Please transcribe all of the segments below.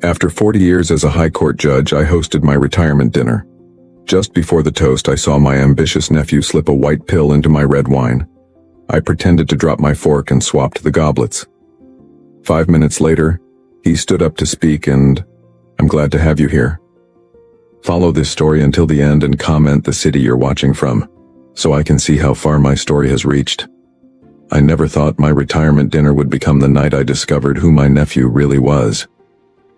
After 40 years as a high court judge, I hosted my retirement dinner. Just before the toast, I saw my ambitious nephew slip a white pill into my red wine. I pretended to drop my fork and swapped the goblets. 5 minutes later, he stood up to speak and, "I'm glad to have you here. Follow this story until the end and comment the city you're watching from, so I can see how far my story has reached." I never thought my retirement dinner would become the night I discovered who my nephew really was.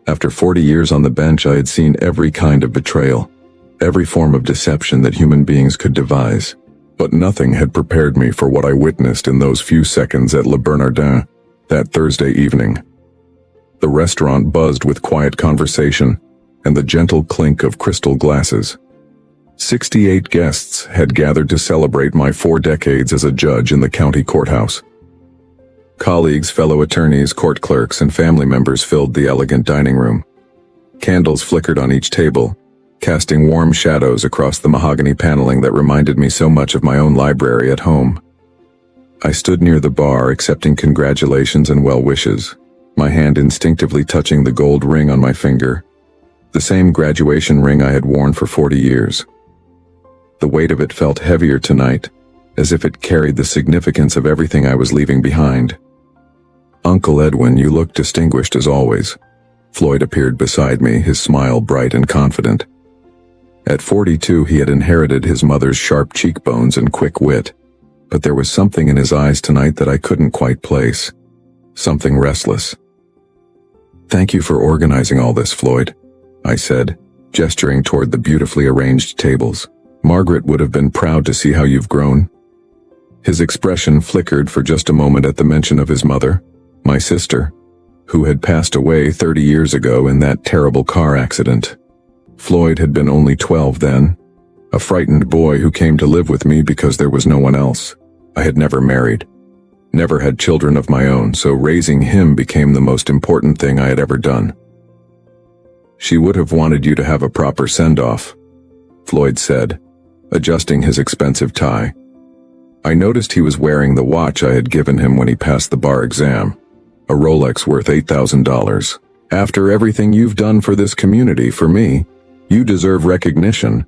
After 40 years on the bench, I had seen every kind of betrayal, every form of deception that human beings could devise. But nothing had prepared me for what I witnessed in those few seconds at Le Bernardin that Thursday evening. The restaurant buzzed with quiet conversation and the gentle clink of crystal glasses. 68 guests had gathered to celebrate my 4 decades as a judge in the county courthouse. Colleagues, fellow attorneys, court clerks, and family members filled the elegant dining room. Candles flickered on each table, casting warm shadows across the mahogany paneling that reminded me so much of my own library at home. I stood near the bar, accepting congratulations and well wishes, my hand instinctively touching the gold ring on my finger, the same graduation ring I had worn for 40 years. The weight of it felt heavier tonight, as if it carried the significance of everything I was leaving behind. "Uncle Edwin, you look distinguished as always." Floyd appeared beside me, his smile bright and confident. At 42, he had inherited his mother's sharp cheekbones and quick wit, but there was something in his eyes tonight that I couldn't quite place. Something restless. "Thank you for organizing all this, Floyd," I said, gesturing toward the beautifully arranged tables. "Margaret would have been proud to see how you've grown." His expression flickered for just a moment at the mention of his mother, my sister, who had passed away 30 years ago in that terrible car accident. Floyd had been only 12 then, a frightened boy who came to live with me because there was no one else. I had never married, never had children of my own, so raising him became the most important thing I had ever done. "She would have wanted you to have a proper send-off," Floyd said, adjusting his expensive tie. I noticed he was wearing the watch I had given him when he passed the bar exam, a Rolex worth $8,000. "After everything you've done for this community, for me, you deserve recognition."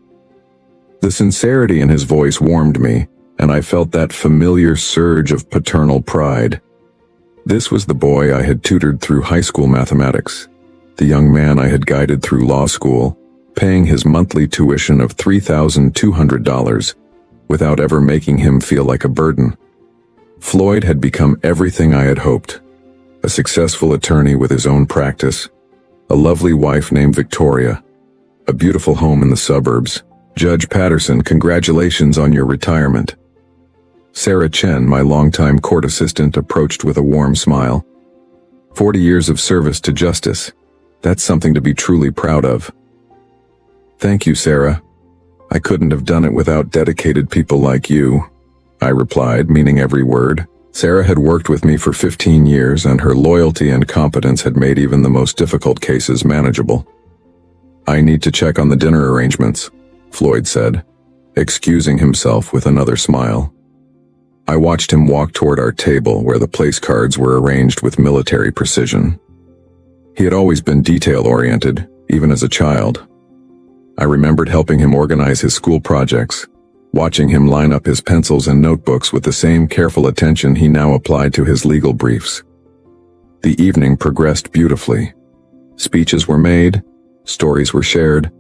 The sincerity in his voice warmed me, and I felt that familiar surge of paternal pride. This was the boy I had tutored through high school mathematics, the young man I had guided through law school, paying his monthly tuition of $3,200 without ever making him feel like a burden. Floyd had become everything I had hoped. A successful attorney with his own practice, a lovely wife named Victoria, a beautiful home in the suburbs. "Judge Patterson, congratulations on your retirement." Sarah Chen, my longtime court assistant, approached with a warm smile. 40 years of service to justice. That's something to be truly proud of. "Thank you, Sarah. I couldn't have done it without dedicated people like you," I replied, meaning every word. Sarah had worked with me for 15 years, and her loyalty and competence had made even the most difficult cases manageable. "I need to check on the dinner arrangements," Floyd said, excusing himself with another smile. I watched him walk toward our table where the place cards were arranged with military precision. He had always been detail-oriented, even as a child. I remembered helping him organize his school projects, watching him line up his pencils and notebooks with the same careful attention he now applied to his legal briefs. The evening progressed beautifully. Speeches were made, stories were shared,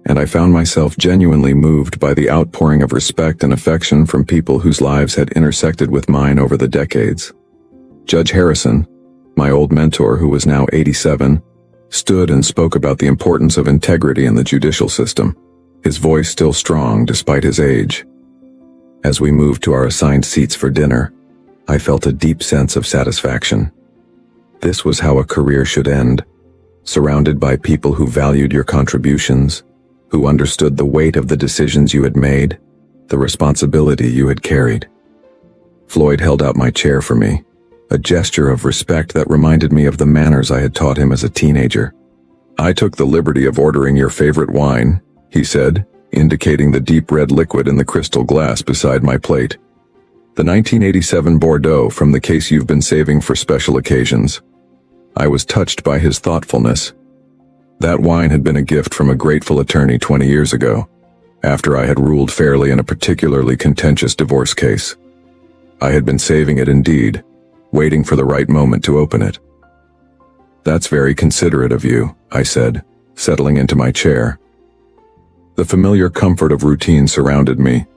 and I found myself genuinely moved by the outpouring of respect and affection from people whose lives had intersected with mine over the decades. Judge Harrison, my old mentor who was now 87, stood and spoke about the importance of integrity in the judicial system, his voice still strong despite his age. As we moved to our assigned seats for dinner, I felt a deep sense of satisfaction. This was how a career should end, surrounded by people who valued your contributions, who understood the weight of the decisions you had made, the responsibility you had carried. Floyd held out my chair for me, a gesture of respect that reminded me of the manners I had taught him as a teenager. "I took the liberty of ordering your favorite wine," he said, indicating the deep red liquid in the crystal glass beside my plate. "The 1987 Bordeaux from the case you've been saving for special occasions." I was touched by his thoughtfulness, That wine had been a gift from a grateful attorney 20 years ago, after I had ruled fairly in a particularly contentious divorce case. I had been saving it indeed, waiting for the right moment to open it. "That's very considerate of you," I said, settling into my chair. The familiar comfort of routine surrounded me,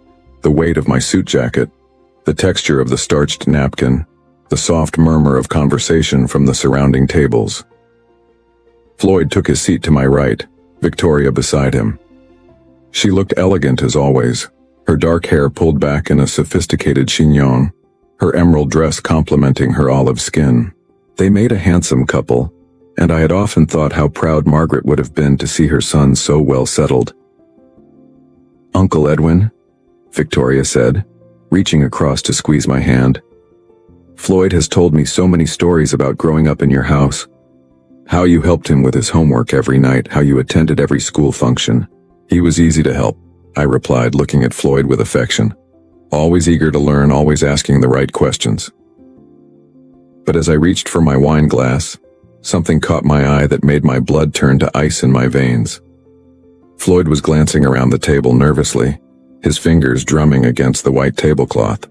the weight of my suit jacket, the texture of the starched napkin, the soft murmur of conversation from the surrounding tables. Floyd took his seat to my right, Victoria beside him. She looked elegant as always, her dark hair pulled back in a sophisticated chignon, her emerald dress complementing her olive skin. They made a handsome couple, and I had often thought how proud Margaret would have been to see her son so well settled. "Uncle Edwin," Victoria said, reaching across to squeeze my hand. "Floyd has told me so many stories about growing up in your house. How you helped him with his homework every night, how you attended every school function. He was easy to help," I replied, looking at Floyd with affection. Always eager to learn, always asking the right questions. But as I reached for my wine glass, something caught my eye that made my blood turn to ice in my veins. Floyd was glancing around the table nervously, his fingers drumming against the white tablecloth.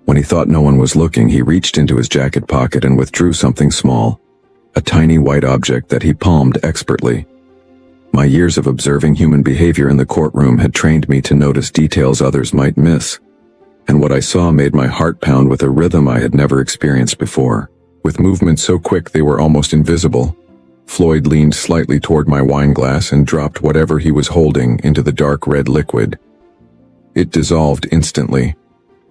When he thought no one was looking, he reached into his jacket pocket and withdrew something small, a tiny white object that he palmed expertly. My years of observing human behavior in the courtroom had trained me to notice details others might miss, and what I saw made my heart pound with a rhythm I had never experienced before. With movements so quick they were almost invisible, Floyd leaned slightly toward my wine glass and dropped whatever he was holding into the dark red liquid. It dissolved instantly,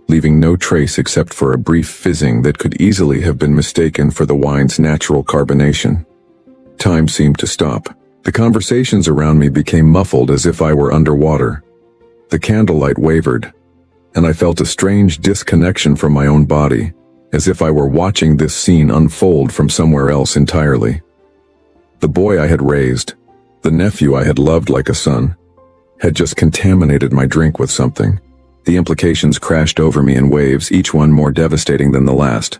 leaving no trace except for a brief fizzing that could easily have been mistaken for the wine's natural carbonation. Time seemed to stop. The conversations around me became muffled as if I were underwater. The candlelight wavered, and I felt a strange disconnection from my own body, as if I were watching this scene unfold from somewhere else entirely. The boy I had raised, the nephew I had loved like a son, had just contaminated my drink with something. The implications crashed over me in waves, each one more devastating than the last.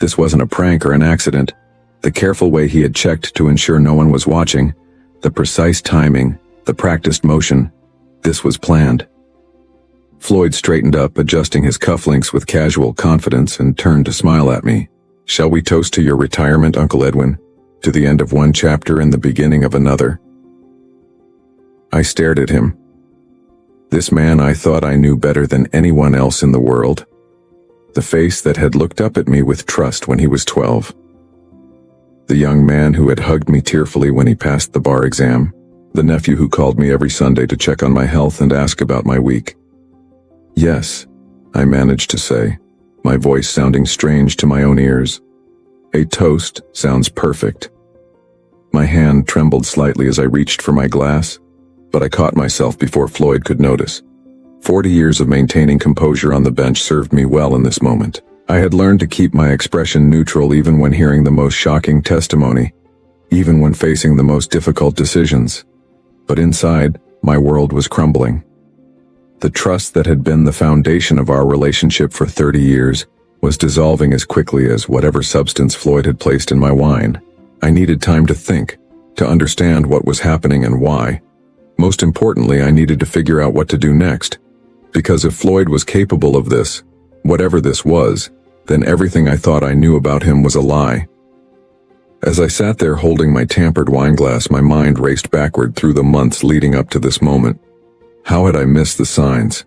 This wasn't a prank or an accident. The careful way he had checked to ensure no one was watching, the precise timing, the practiced motion, this was planned. Floyd straightened up, adjusting his cufflinks with casual confidence, and turned to smile at me. "Shall we toast to your retirement, Uncle Edwin? To the end of one chapter and the beginning of another?" I stared at him. This man I thought I knew better than anyone else in the world. The face that had looked up at me with trust when he was 12. The young man who had hugged me tearfully when he passed the bar exam. The nephew who called me every Sunday to check on my health and ask about my week. "Yes," I managed to say, my voice sounding strange to my own ears. "A toast sounds perfect." My hand trembled slightly as I reached for my glass, but I caught myself before Floyd could notice. 40 years of maintaining composure on the bench served me well in this moment. I had learned to keep my expression neutral even when hearing the most shocking testimony, even when facing the most difficult decisions. But inside, my world was crumbling. The trust that had been the foundation of our relationship for 30 years was dissolving as quickly as whatever substance Floyd had placed in my wine. I needed time to think, to understand what was happening and why. Most importantly, I needed to figure out what to do next. Because if Floyd was capable of this, whatever this was, then everything I thought I knew about him was a lie. As I sat there holding my tampered wine glass, my mind raced backward through the months leading up to this moment. How had I missed the signs?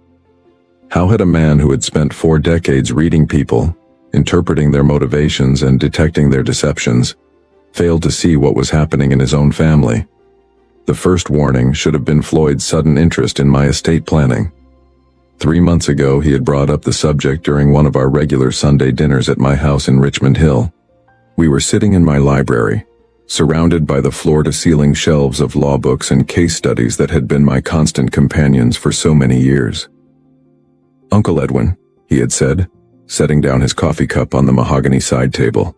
How had a man who had spent 4 decades reading people, interpreting their motivations and detecting their deceptions, failed to see what was happening in his own family? The first warning should have been Floyd's sudden interest in my estate planning. 3 months ago, he had brought up the subject during one of our regular Sunday dinners at my house in Richmond Hill. We were sitting in my library, surrounded by the floor-to-ceiling shelves of law books and case studies that had been my constant companions for so many years. "Uncle Edwin," he had said, setting down his coffee cup on the mahogany side table.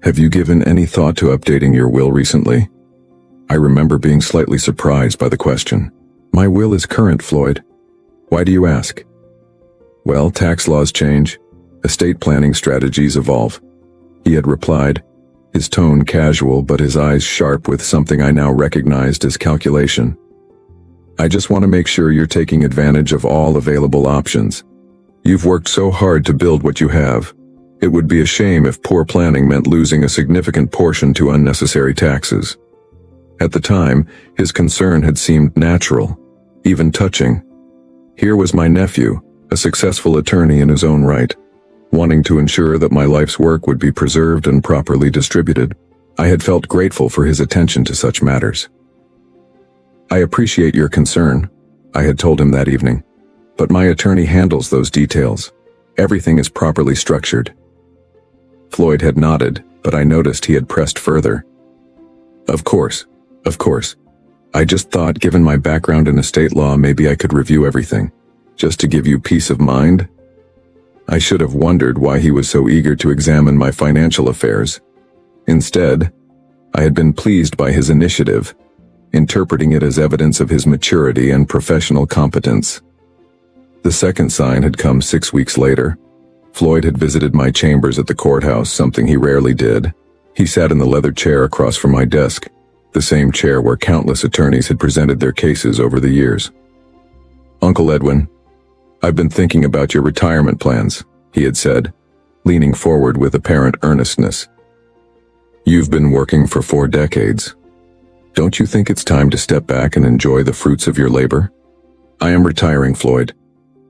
"Have you given any thought to updating your will recently?" I remember being slightly surprised by the question. "My will is current, Floyd. Why do you ask?" "Well, tax laws change. Estate planning strategies evolve," he had replied, his tone casual but his eyes sharp with something I now recognized as calculation. "I just want to make sure you're taking advantage of all available options. You've worked so hard to build what you have. It would be a shame if poor planning meant losing a significant portion to unnecessary taxes." At the time, his concern had seemed natural, even touching. Here was my nephew, a successful attorney in his own right, wanting to ensure that my life's work would be preserved and properly distributed. I had felt grateful for his attention to such matters. "I appreciate your concern," I had told him that evening, "but my attorney handles those details. Everything is properly structured." Floyd had nodded, but I noticed he had pressed further. Of course. I just thought, given my background in estate law, maybe I could review everything, just to give you peace of mind." I should have wondered why he was so eager to examine my financial affairs. Instead, I had been pleased by his initiative, interpreting it as evidence of his maturity and professional competence. The second sign had come 6 weeks later. Floyd had visited my chambers at the courthouse, something he rarely did. He sat in the leather chair across from my desk, the same chair where countless attorneys had presented their cases over the years. "Uncle Edwin, I've been thinking about your retirement plans," he had said, leaning forward with apparent earnestness. "You've been working for 4 decades. Don't you think it's time to step back and enjoy the fruits of your labor?" "I am retiring, Floyd.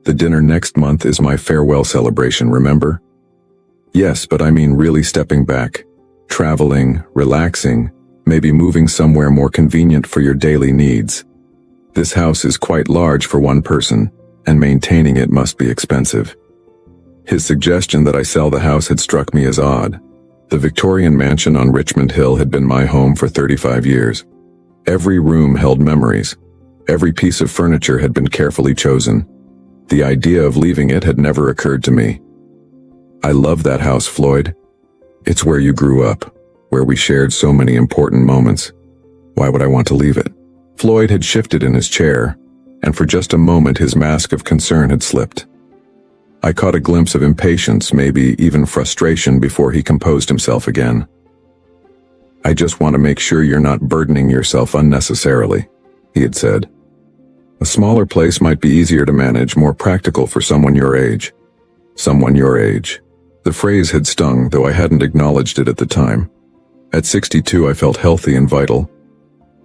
The dinner next month is my farewell celebration, remember?" "Yes, but I mean really stepping back, traveling, relaxing, maybe moving somewhere more convenient for your daily needs. This house is quite large for one person, and maintaining it must be expensive." His suggestion that I sell the house had struck me as odd. The Victorian mansion on Richmond Hill had been my home for 35 years. Every room held memories. Every piece of furniture had been carefully chosen. The idea of leaving it had never occurred to me. "I love that house, Floyd. It's where you grew up, where we shared so many important moments. Why would I want to leave it?" Floyd had shifted in his chair, and for just a moment his mask of concern had slipped. I caught a glimpse of impatience, maybe even frustration, before he composed himself again. "I just want to make sure you're not burdening yourself unnecessarily," he had said. "A smaller place might be easier to manage, more practical for someone your age." Someone your age. The phrase had stung, though I hadn't acknowledged it at the time. At 62, I felt healthy and vital.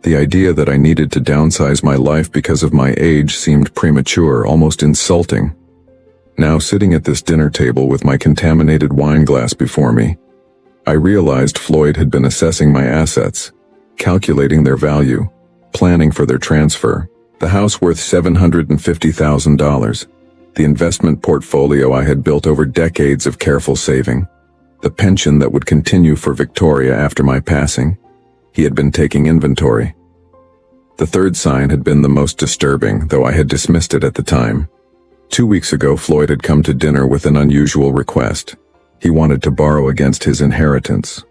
The idea that I needed to downsize my life because of my age seemed premature, almost insulting. Now, sitting at this dinner table with my contaminated wine glass before me, I realized Floyd had been assessing my assets, calculating their value, planning for their transfer. The house worth $750,000. The investment portfolio I had built over decades of careful saving. The pension that would continue for Victoria after my passing. He had been taking inventory. The third sign had been the most disturbing, though I had dismissed it at the time. 2 weeks ago, Floyd had come to dinner with an unusual request. He wanted to borrow against his inheritance.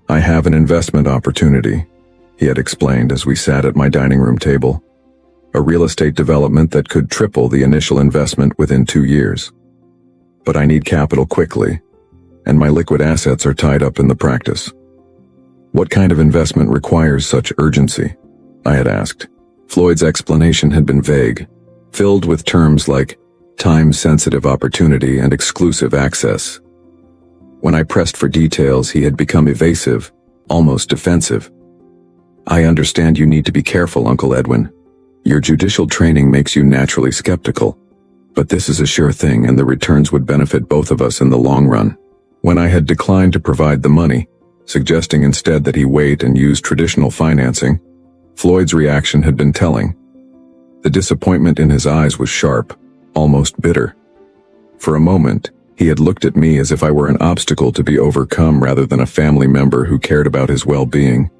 "I have an investment opportunity," he had explained as we sat at my dining room table. "A real estate development that could triple the initial investment within 2 years. But I need capital quickly, and my liquid assets are tied up in the practice." "What kind of investment requires such urgency?" I had asked. Floyd's explanation had been vague, filled with terms like time-sensitive opportunity and exclusive access. When I pressed for details, he had become evasive, almost defensive. "I understand you need to be careful, Uncle Edwin. Your judicial training makes you naturally skeptical. But this is a sure thing, and the returns would benefit both of us in the long run." When I had declined to provide the money, suggesting instead that he wait and use traditional financing, Floyd's reaction had been telling. The disappointment in his eyes was sharp, almost bitter. For a moment, he had looked at me as if I were an obstacle to be overcome rather than a family member who cared about his well-being.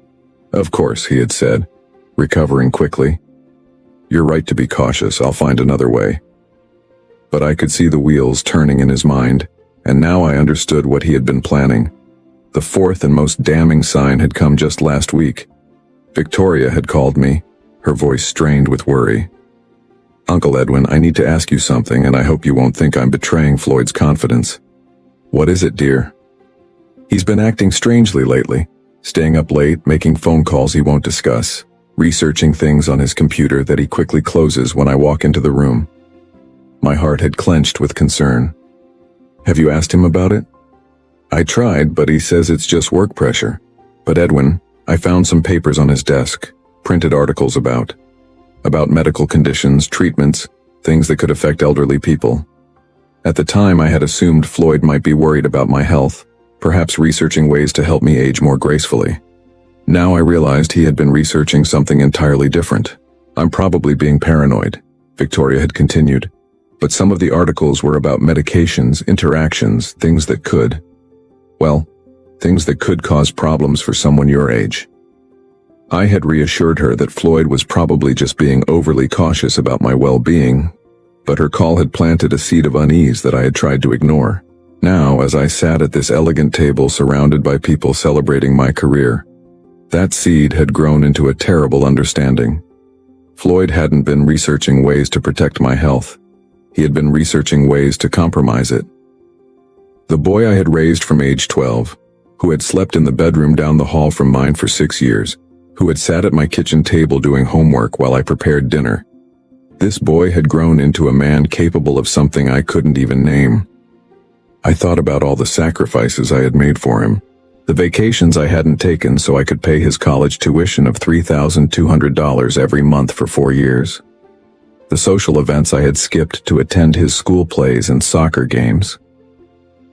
"Of course," he had said, recovering quickly. "You're right to be cautious. I'll find another way." But I could see the wheels turning in his mind, and now I understood what he had been planning. The fourth and most damning sign had come just last week. Victoria had called me, her voice strained with worry. "Uncle Edwin, I need to ask you something, and I hope you won't think I'm betraying Floyd's confidence." "What is it, dear?" He's been acting strangely lately, staying up late, making phone calls he won't discuss, researching things on his computer that he quickly closes when I walk into the room. My heart had clenched with concern. Have you asked him about it? I tried, but he says it's just work pressure. But Edwin, I found some papers on his desk, printed articles about medical conditions, treatments, things that could affect elderly people. At the time, I had assumed Floyd might be worried about my health, perhaps researching ways to help me age more gracefully. Now I realized he had been researching something entirely different. I'm probably being paranoid, Victoria had continued, but some of the articles were about medications, interactions, things that could cause problems for someone your age. I had reassured her that Floyd was probably just being overly cautious about my well-being, but her call had planted a seed of unease that I had tried to ignore. Now, as I sat at this elegant table surrounded by people celebrating my career, that seed had grown into a terrible understanding. Floyd hadn't been researching ways to protect my health. He had been researching ways to compromise it. The boy I had raised from age 12, who had slept in the bedroom down the hall from mine for 6 years, who had sat at my kitchen table doing homework while I prepared dinner. This boy had grown into a man capable of something I couldn't even name. I thought about all the sacrifices I had made for him, the vacations I hadn't taken so I could pay his college tuition of $3,200 every month for 4 years, the social events I had skipped to attend his school plays and soccer games,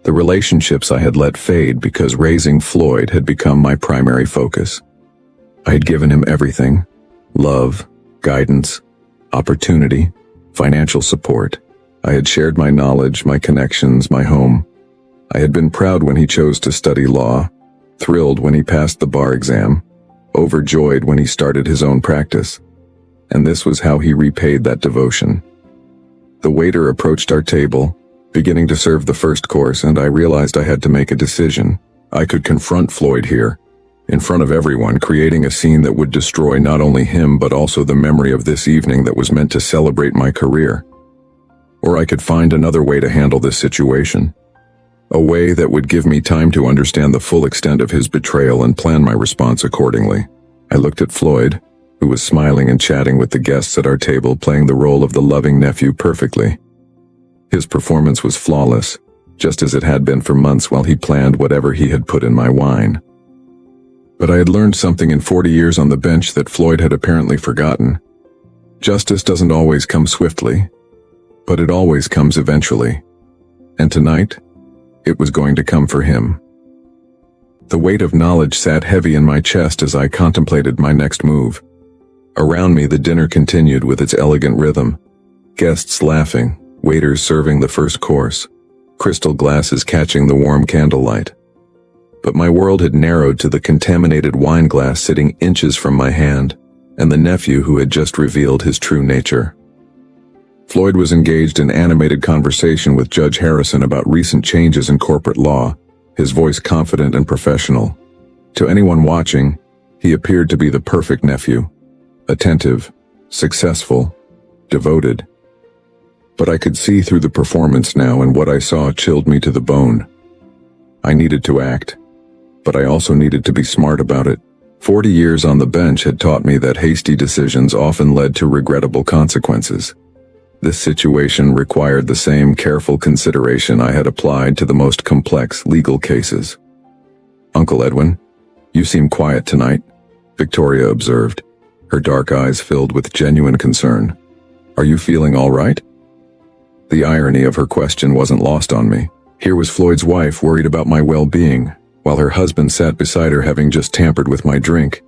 the relationships I had let fade because raising Floyd had become my primary focus. I had given him everything: love, guidance, opportunity, financial support. I had shared my knowledge, my connections, my home. I had been proud when he chose to study law, thrilled when he passed the bar exam, overjoyed when he started his own practice. And this was how he repaid that devotion. The waiter approached our table, beginning to serve the first course, and I realized I had to make a decision. I could confront Floyd here, in front of everyone, creating a scene that would destroy not only him but also the memory of this evening that was meant to celebrate my career. Or I could find another way to handle this situation. A way that would give me time to understand the full extent of his betrayal and plan my response accordingly. I looked at Floyd, who was smiling and chatting with the guests at our table, playing the role of the loving nephew perfectly. His performance was flawless, just as it had been for months while he planned whatever he had put in my wine. But I had learned something in 40 years on the bench that Floyd had apparently forgotten. Justice doesn't always come swiftly, but it always comes eventually. And tonight, it was going to come for him. The weight of knowledge sat heavy in my chest as I contemplated my next move. Around me, the dinner continued with its elegant rhythm. Guests laughing, waiters serving the first course, crystal glasses catching the warm candlelight. But my world had narrowed to the contaminated wine glass sitting inches from my hand, and the nephew who had just revealed his true nature. Floyd was engaged in animated conversation with Judge Harrison about recent changes in corporate law, his voice confident and professional. To anyone watching, he appeared to be the perfect nephew, attentive, successful, devoted. But I could see through the performance now, and what I saw chilled me to the bone. I needed to act, but I also needed to be smart about it. 40 years on the bench had taught me that hasty decisions often led to regrettable consequences. This situation required the same careful consideration I had applied to the most complex legal cases. "Uncle Edwin, you seem quiet tonight," Victoria observed, her dark eyes filled with genuine concern. "Are you feeling all right?" The irony of her question wasn't lost on me. Here was Floyd's wife worried about my well-being, while her husband sat beside her having just tampered with my drink.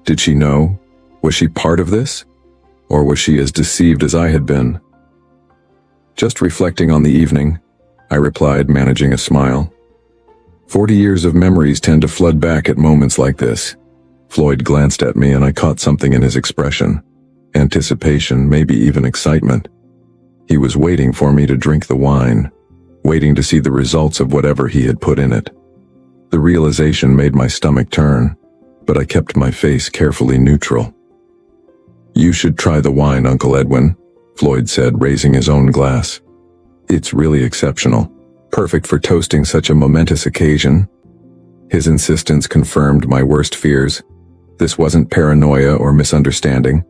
Did she know? Was she part of this? Or was she as deceived as I had been? "Just reflecting on the evening," I replied, managing a smile. 40 years of memories tend to flood back at moments like this. Floyd glanced at me and I caught something in his expression. Anticipation, maybe even excitement. He was waiting for me to drink the wine, waiting to see the results of whatever he had put in it. The realization made my stomach turn, but I kept my face carefully neutral. "You should try the wine, Uncle Edwin," Floyd said, raising his own glass. "It's really exceptional, perfect for toasting such a momentous occasion." His insistence confirmed my worst fears. This wasn't paranoia or misunderstanding.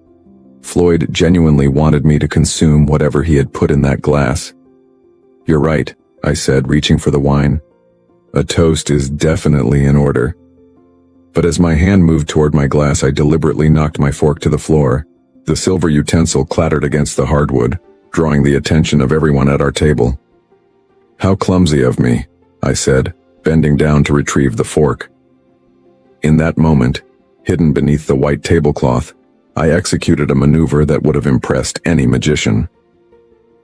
Floyd genuinely wanted me to consume whatever he had put in that glass. "You're right," I said, reaching for the wine. "A toast is definitely in order." But as my hand moved toward my glass, I deliberately knocked my fork to the floor. The silver utensil clattered against the hardwood, drawing the attention of everyone at our table. "How clumsy of me," I said, bending down to retrieve the fork. In that moment, hidden beneath the white tablecloth, I executed a maneuver that would have impressed any magician.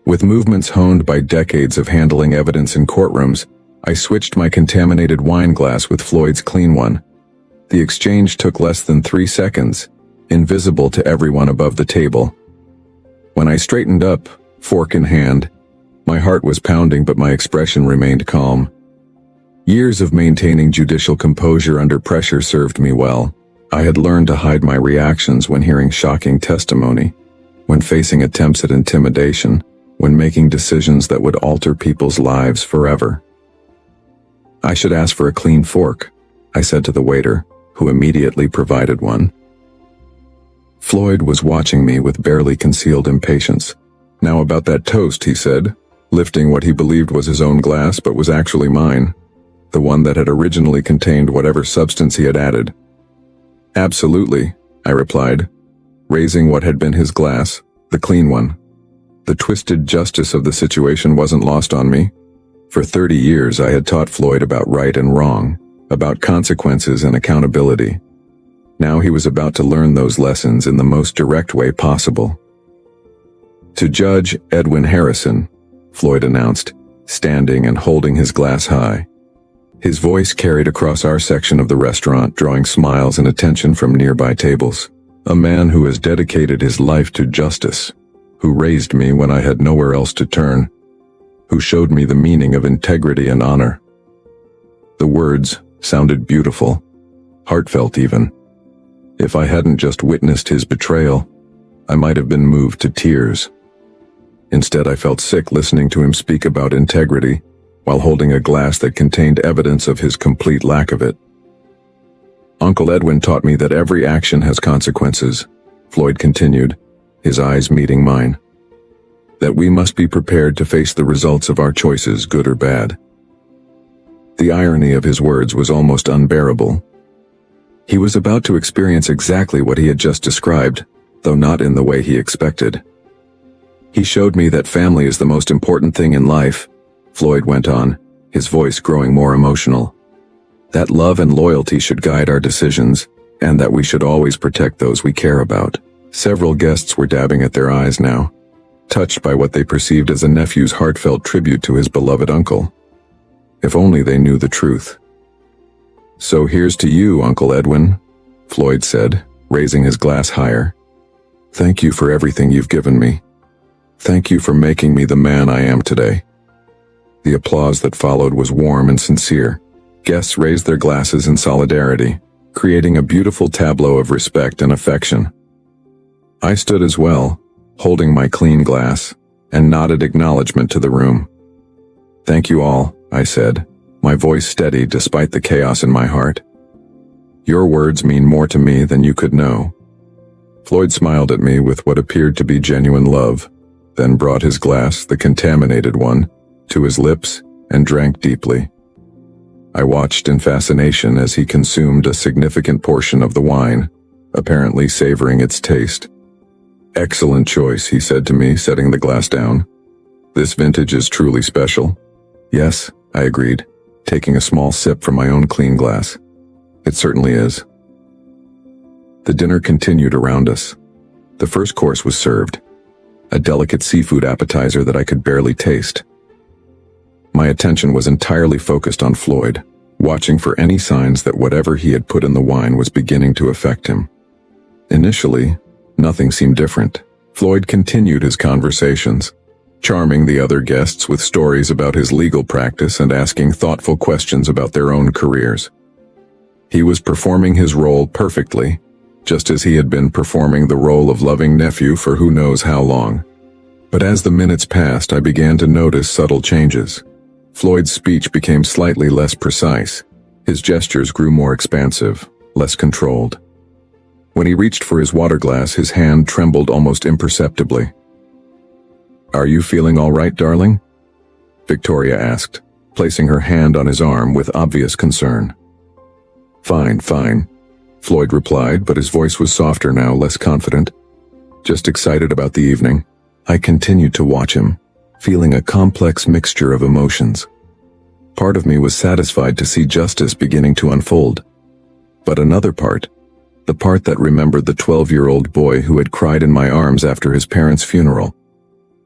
With movements honed by decades of handling evidence in courtrooms, I switched my contaminated wine glass with Floyd's clean one. The exchange took less than 3 seconds, invisible to everyone above the table. When I straightened up, fork in hand, my heart was pounding but my expression remained calm. Years of maintaining judicial composure under pressure served me well. I had learned to hide my reactions when hearing shocking testimony, when facing attempts at intimidation, when making decisions that would alter people's lives forever. "I should ask for a clean fork," I said to the waiter, who immediately provided one. Floyd was watching me with barely concealed impatience. "Now about that toast," he said, lifting what he believed was his own glass but was actually mine, the one that had originally contained whatever substance he had added. "Absolutely," I replied, raising what had been his glass, the clean one. The twisted justice of the situation wasn't lost on me. For 30 years I had taught Floyd about right and wrong, about consequences and accountability. Now he was about to learn those lessons in the most direct way possible. "To Judge Edwin Harrison," Floyd announced, standing and holding his glass high. His voice carried across our section of the restaurant, drawing smiles and attention from nearby tables. "A man who has dedicated his life to justice, who raised me when I had nowhere else to turn, who showed me the meaning of integrity and honor." The words sounded beautiful, heartfelt even. If I hadn't just witnessed his betrayal, I might have been moved to tears. Instead, I felt sick listening to him speak about integrity, while holding a glass that contained evidence of his complete lack of it. "Uncle Edwin taught me that every action has consequences," Floyd continued, his eyes meeting mine. "That we must be prepared to face the results of our choices, good or bad." The irony of his words was almost unbearable. He was about to experience exactly what he had just described, though not in the way he expected. "He showed me that family is the most important thing in life," Floyd went on, his voice growing more emotional. "That love and loyalty should guide our decisions, and that we should always protect those we care about." Several guests were dabbing at their eyes now, touched by what they perceived as a nephew's heartfelt tribute to his beloved uncle. If only they knew the truth. "So here's to you, Uncle Edwin," Floyd said, raising his glass higher. "Thank you for everything you've given me. Thank you for making me the man I am today." The applause that followed was warm and sincere. Guests raised their glasses in solidarity, creating a beautiful tableau of respect and affection. I stood as well, holding my clean glass, and nodded acknowledgement to the room. "Thank you all," I said, my voice steady despite the chaos in my heart. "Your words mean more to me than you could know." Floyd smiled at me with what appeared to be genuine love, then brought his glass, the contaminated one, to his lips and drank deeply. I watched in fascination as he consumed a significant portion of the wine, apparently savoring its taste. "Excellent choice," he said to me, setting the glass down. "This vintage is truly special." "Yes," I agreed, taking a small sip from my own clean glass. "It certainly is." The dinner continued around us. The first course was served, a delicate seafood appetizer that I could barely taste. My attention was entirely focused on Floyd, watching for any signs that whatever he had put in the wine was beginning to affect him. Initially, nothing seemed different. Floyd continued his conversations, charming the other guests with stories about his legal practice and asking thoughtful questions about their own careers. He was performing his role perfectly, just as he had been performing the role of loving nephew for who knows how long. But as the minutes passed, I began to notice subtle changes. Floyd's speech became slightly less precise. His gestures grew more expansive, less controlled. When he reached for his water glass, his hand trembled almost imperceptibly. "Are you feeling all right, darling?" Victoria asked, placing her hand on his arm with obvious concern. "Fine, fine," Floyd replied, but his voice was softer now, less confident. "Just excited about the evening." I continued to watch him, feeling a complex mixture of emotions. Part of me was satisfied to see justice beginning to unfold. But another part, the part that remembered the 12-year-old boy who had cried in my arms after his parents' funeral,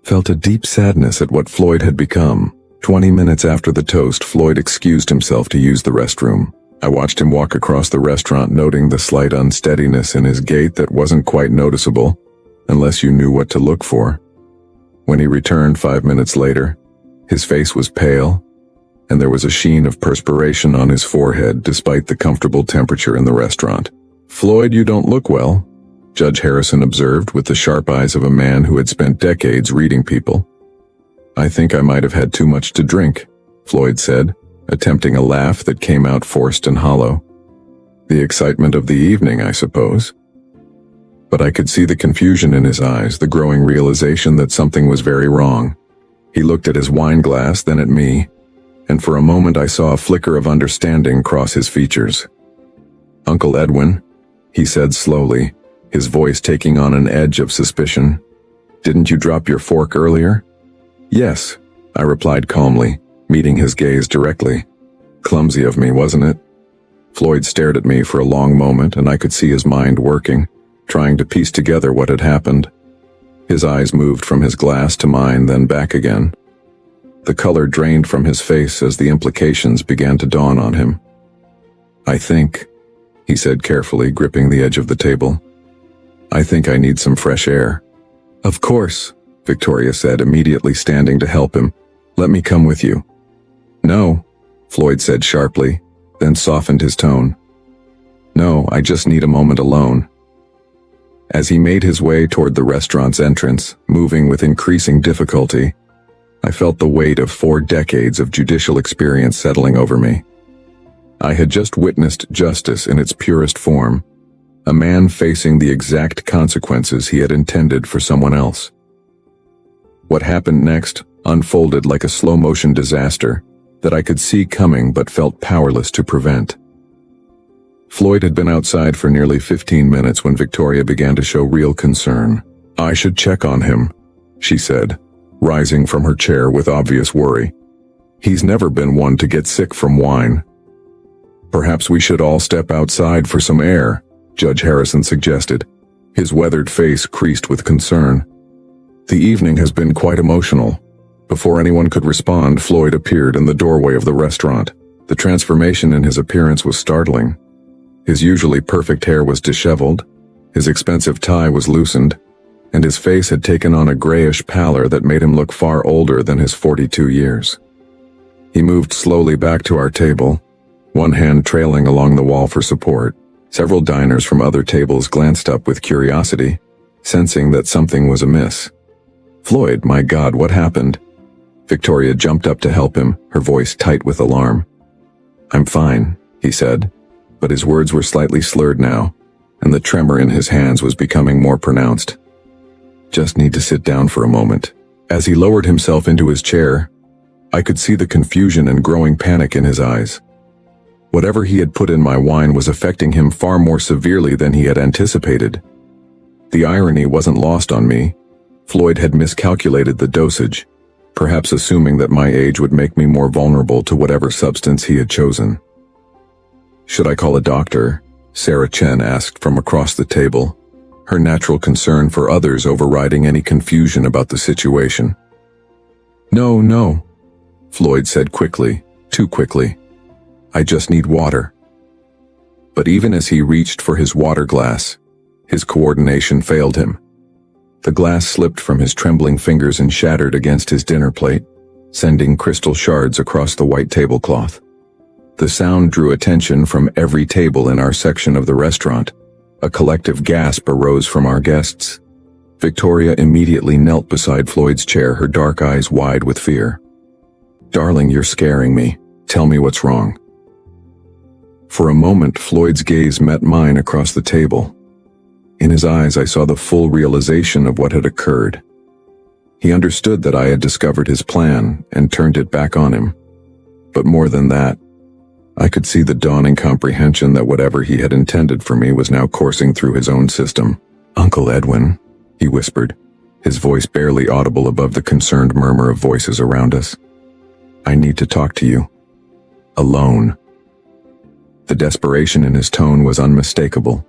felt a deep sadness at what Floyd had become. 20 minutes after the toast, Floyd excused himself to use the restroom. I watched him walk across the restaurant, noting the slight unsteadiness in his gait that wasn't quite noticeable, unless you knew what to look for. When he returned 5 minutes later, his face was pale, and there was a sheen of perspiration on his forehead despite the comfortable temperature in the restaurant. "Floyd, you don't look well," Judge Harrison observed with the sharp eyes of a man who had spent decades reading people. "I think I might have had too much to drink," Floyd said, attempting a laugh that came out forced and hollow. "The excitement of the evening, I suppose." But I could see the confusion in his eyes, the growing realization that something was very wrong. He looked at his wine glass, then at me, and for a moment I saw a flicker of understanding cross his features. "Uncle Edwin," he said slowly, his voice taking on an edge of suspicion, "didn't you drop your fork earlier?" "Yes," I replied calmly, meeting his gaze directly. "Clumsy of me, wasn't it?" Floyd stared at me for a long moment, and I could see his mind working, trying to piece together what had happened. His eyes moved from his glass to mine, then back again. The color drained from his face as the implications began to dawn on him. "I think," he said carefully, gripping the edge of the table, "I think I need some fresh air." "Of course," Victoria said, immediately standing to help him. "Let me come with you." "No," Floyd said sharply, then softened his tone. "No, I just need a moment alone." As he made his way toward the restaurant's entrance, moving with increasing difficulty, I felt the weight of 4 decades of judicial experience settling over me. I had just witnessed justice in its purest form, a man facing the exact consequences he had intended for someone else. What happened next unfolded like a slow-motion disaster that I could see coming but felt powerless to prevent. Floyd had been outside for nearly 15 minutes when Victoria began to show real concern. "I should check on him," she said, rising from her chair with obvious worry. "He's never been one to get sick from wine." "Perhaps we should all step outside for some air," Judge Harrison suggested, his weathered face creased with concern. "The evening has been quite emotional." Before anyone could respond, Floyd appeared in the doorway of the restaurant. The transformation in his appearance was startling. His usually perfect hair was disheveled, his expensive tie was loosened, and his face had taken on a grayish pallor that made him look far older than his 42 years. He moved slowly back to our table, one hand trailing along the wall for support. Several diners from other tables glanced up with curiosity, sensing that something was amiss. "Floyd, my God, what happened?" Victoria jumped up to help him, her voice tight with alarm. "I'm fine," he said, but his words were slightly slurred now, and the tremor in his hands was becoming more pronounced. "Just need to sit down for a moment." As he lowered himself into his chair, I could see the confusion and growing panic in his eyes. Whatever he had put in my wine was affecting him far more severely than he had anticipated. The irony wasn't lost on me. Floyd had miscalculated the dosage, perhaps assuming that my age would make me more vulnerable to whatever substance he had chosen. "Should I call a doctor?" Sarah Chen asked from across the table, her natural concern for others overriding any confusion about the situation. No, Floyd said quickly, too quickly. "I just need water." But even as he reached for his water glass, his coordination failed him. The glass slipped from his trembling fingers and shattered against his dinner plate, sending crystal shards across the white tablecloth. The sound drew attention from every table in our section of the restaurant. A collective gasp arose from our guests. Victoria immediately knelt beside Floyd's chair, her dark eyes wide with fear. "Darling, you're scaring me. Tell me what's wrong." For a moment, Floyd's gaze met mine across the table. In his eyes, I saw the full realization of what had occurred. He understood that I had discovered his plan and turned it back on him. But more than that, I could see the dawning comprehension that whatever he had intended for me was now coursing through his own system. "Uncle Edwin," he whispered, his voice barely audible above the concerned murmur of voices around us. "I need to talk to you. Alone." The desperation in his tone was unmistakable.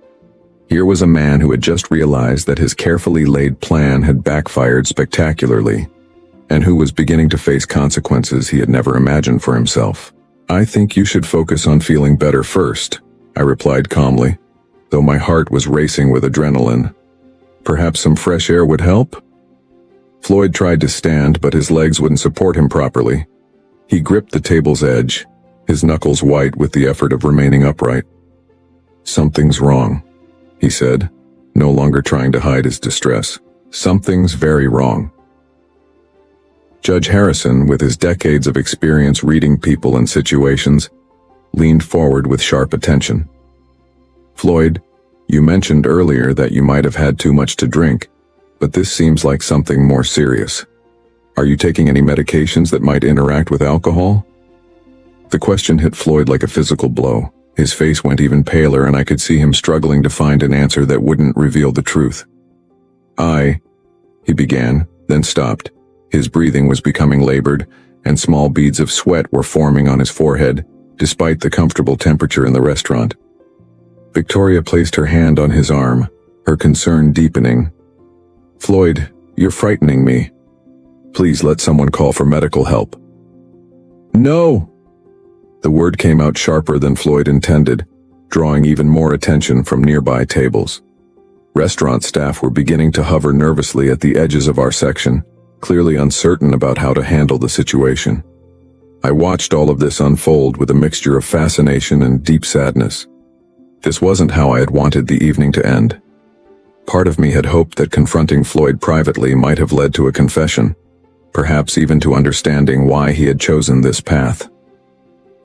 Here was a man who had just realized that his carefully laid plan had backfired spectacularly, and who was beginning to face consequences he had never imagined for himself. "I think you should focus on feeling better first," I replied calmly, though my heart was racing with adrenaline. "Perhaps some fresh air would help?" Floyd tried to stand, but his legs wouldn't support him properly. He gripped the table's edge, his knuckles white with the effort of remaining upright. "Something's wrong," he said, no longer trying to hide his distress. "Something's very wrong." Judge Harrison, with his decades of experience reading people and situations, leaned forward with sharp attention. "Floyd, you mentioned earlier that you might have had too much to drink, but this seems like something more serious. Are you taking any medications that might interact with alcohol?" The question hit Floyd like a physical blow. His face went even paler, and I could see him struggling to find an answer that wouldn't reveal the truth. He began, then stopped. His breathing was becoming labored, and small beads of sweat were forming on his forehead, despite the comfortable temperature in the restaurant. Victoria placed her hand on his arm, her concern deepening. "Floyd, you're frightening me. Please let someone call for medical help." "No!" The word came out sharper than Floyd intended, drawing even more attention from nearby tables. Restaurant staff were beginning to hover nervously at the edges of our section, clearly uncertain about how to handle the situation. I watched all of this unfold with a mixture of fascination and deep sadness. This wasn't how I had wanted the evening to end. Part of me had hoped that confronting Floyd privately might have led to a confession, perhaps even to understanding why he had chosen this path.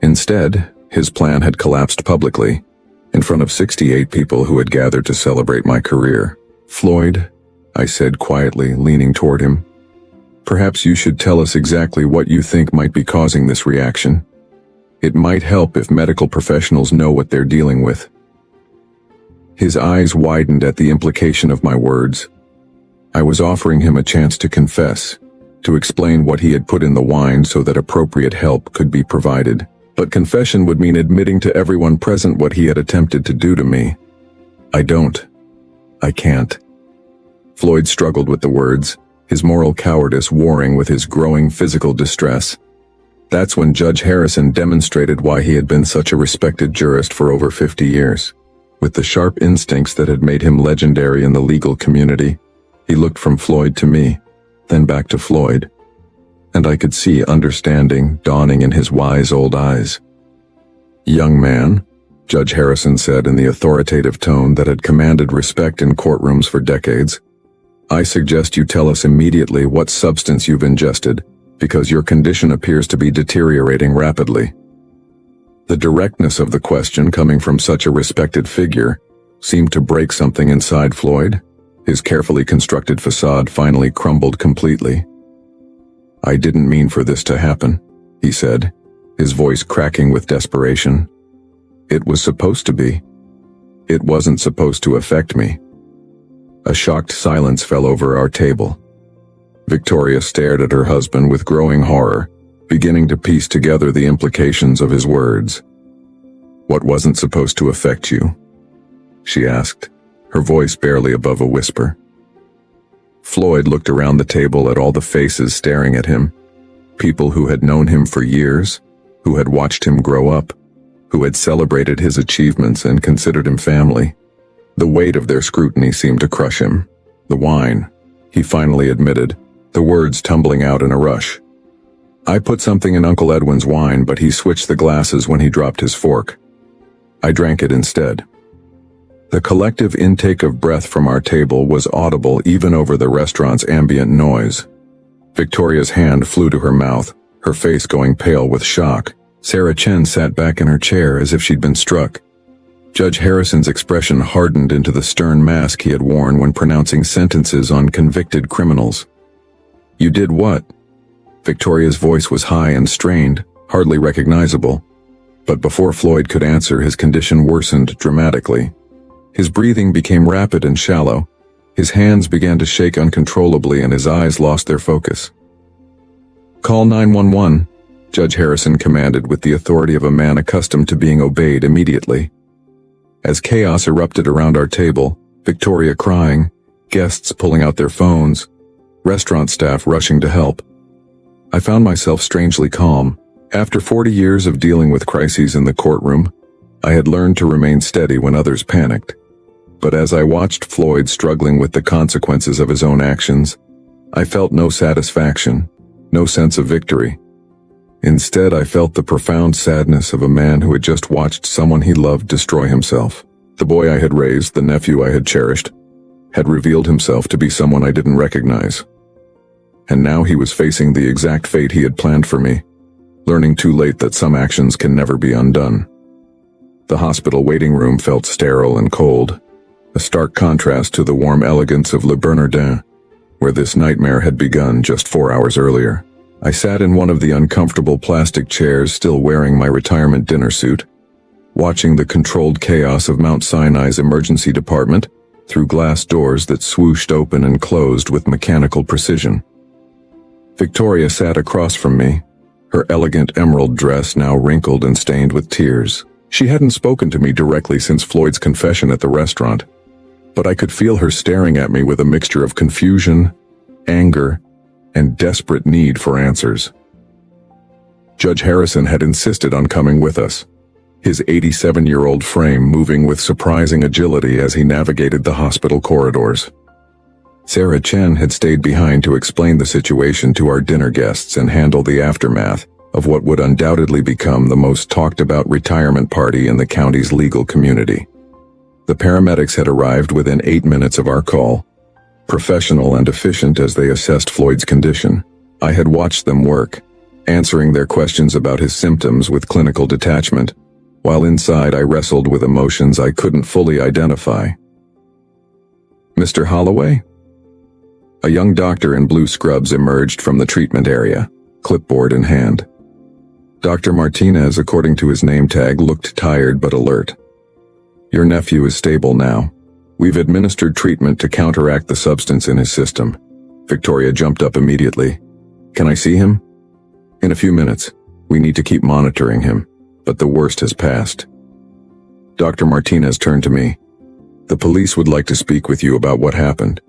Instead, his plan had collapsed publicly, in front of 68 people who had gathered to celebrate my career. "Floyd," I said quietly, leaning toward him, "perhaps you should tell us exactly what you think might be causing this reaction. It might help if medical professionals know what they're dealing with." His eyes widened at the implication of my words. I was offering him a chance to confess, to explain what he had put in the wine so that appropriate help could be provided. But confession would mean admitting to everyone present what he had attempted to do to me. I can't. Floyd struggled with the words, his moral cowardice warring with his growing physical distress. That's when Judge Harrison demonstrated why he had been such a respected jurist for over 50 years. With the sharp instincts that had made him legendary in the legal community, he looked from Floyd to me, then back to Floyd, and I could see understanding dawning in his wise old eyes. "Young man," Judge Harrison said in the authoritative tone that had commanded respect in courtrooms for decades, "I suggest you tell us immediately what substance you've ingested, because your condition appears to be deteriorating rapidly." The directness of the question coming from such a respected figure seemed to break something inside Floyd. His carefully constructed facade finally crumbled completely. "I didn't mean for this to happen," he said, his voice cracking with desperation. "It was supposed to be. It wasn't supposed to affect me." A shocked silence fell over our table. Victoria stared at her husband with growing horror, beginning to piece together the implications of his words. "What wasn't supposed to affect you?" she asked, her voice barely above a whisper. Floyd looked around the table at all the faces staring at him, people who had known him for years, who had watched him grow up, who had celebrated his achievements and considered him family. The weight of their scrutiny seemed to crush him. "The wine," he finally admitted, the words tumbling out in a rush. "I put something in Uncle Edwin's wine, but he switched the glasses when he dropped his fork. I drank it instead." The collective intake of breath from our table was audible even over the restaurant's ambient noise. Victoria's hand flew to her mouth, her face going pale with shock, Sarah Chen sat back in her chair as if she'd been struck. Judge Harrison's expression hardened into the stern mask he had worn when pronouncing sentences on convicted criminals. "You did what?" Victoria's voice was high and strained, hardly recognizable. But before Floyd could answer, his condition worsened dramatically. His breathing became rapid and shallow. His hands began to shake uncontrollably and his eyes lost their focus. "Call 911, Judge Harrison commanded with the authority of a man accustomed to being obeyed immediately. As chaos erupted around our table, Victoria crying, guests pulling out their phones, restaurant staff rushing to help, I found myself strangely calm. After 40 years of dealing with crises in the courtroom, I had learned to remain steady when others panicked. But as I watched Floyd struggling with the consequences of his own actions, I felt no satisfaction, no sense of victory. Instead, I felt the profound sadness of a man who had just watched someone he loved destroy himself. The boy I had raised, the nephew I had cherished, had revealed himself to be someone I didn't recognize. And now he was facing the exact fate he had planned for me, learning too late that some actions can never be undone. The hospital waiting room felt sterile and cold, a stark contrast to the warm elegance of Le Bernardin, where this nightmare had begun just 4 hours earlier. I sat in one of the uncomfortable plastic chairs, still wearing my retirement dinner suit, watching the controlled chaos of Mount Sinai's emergency department through glass doors that swooshed open and closed with mechanical precision. Victoria sat across from me, her elegant emerald dress now wrinkled and stained with tears. She hadn't spoken to me directly since Floyd's confession at the restaurant, but I could feel her staring at me with a mixture of confusion, anger, and desperate need for answers. Judge Harrison had insisted on coming with us, his 87-year-old frame moving with surprising agility as he navigated the hospital corridors. Sarah Chen had stayed behind to explain the situation to our dinner guests and handle the aftermath of what would undoubtedly become the most talked-about retirement party in the county's legal community. The paramedics had arrived within 8 minutes of our call, professional and efficient as they assessed Floyd's condition. I had watched them work, answering their questions about his symptoms with clinical detachment, while inside I wrestled with emotions I couldn't fully identify. "Mr. Holloway?" A young doctor in blue scrubs emerged from the treatment area, clipboard in hand. Dr. Martinez, according to his name tag, looked tired but alert. "Your nephew is stable now. We've administered treatment to counteract the substance in his system." Victoria jumped up immediately. "Can I see him?" "In a few minutes. We need to keep monitoring him, but the worst has passed." Dr. Martinez turned to me. "The police would like to speak with you about what happened."